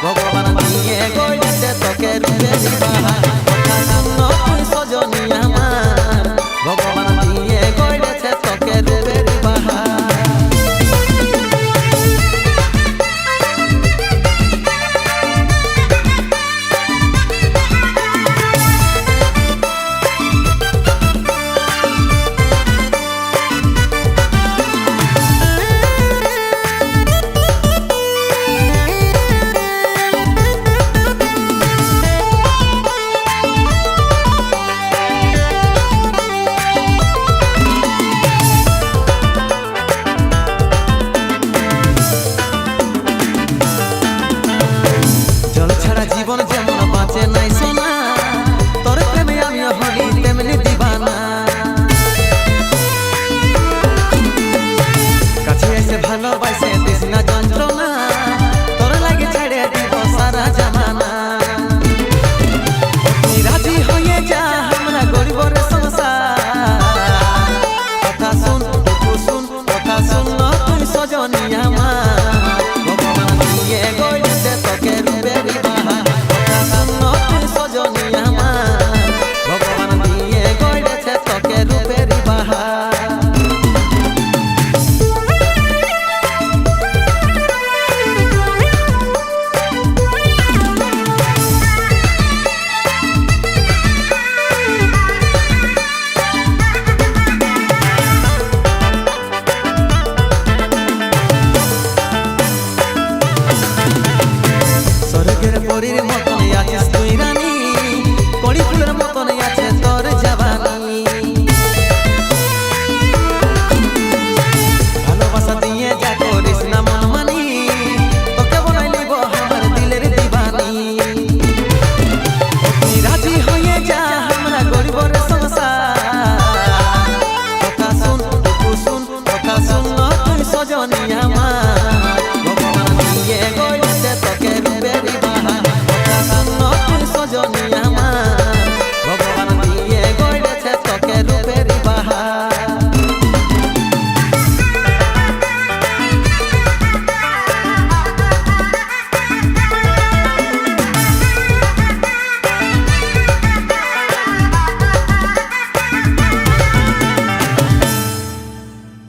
ভগবান দিয়ে গড়েছে তোকে রূপের বাহার, কথা শূন্য তুই সজনী আমার, ভগবান দিয়ে গড়েছে তোকে রূপের বাহার। জীবন যেমন বাঁচে নাই সোনা, তোর প্রেমে আমি হলি তেমনি দিবানা। কাছে এসে ভালোবাসে দিস না যন্ত্রণা, তোর লাগে ছেড়ে দিব সারা জামানা। তুই রাজি হয়ে যা আমরা গরিবর সংসার, কথা শুন কথা শুন তুই সজনী আমার, ভগবান দিয়ে গড়েছে তোকে রূপের বাহার। পরীর মতন আছিস তুই রানী, কড়ি ফুলের মতন আছে তোর জবানি। ভালোবাসা দিয়ে যা করিস না মন মানি, তোকে বনাই নিব আমার দিলের দিবানি। তুই রাজি হয়ে যা আমরা গরিবর সংসার, কথা শুন কথা শুন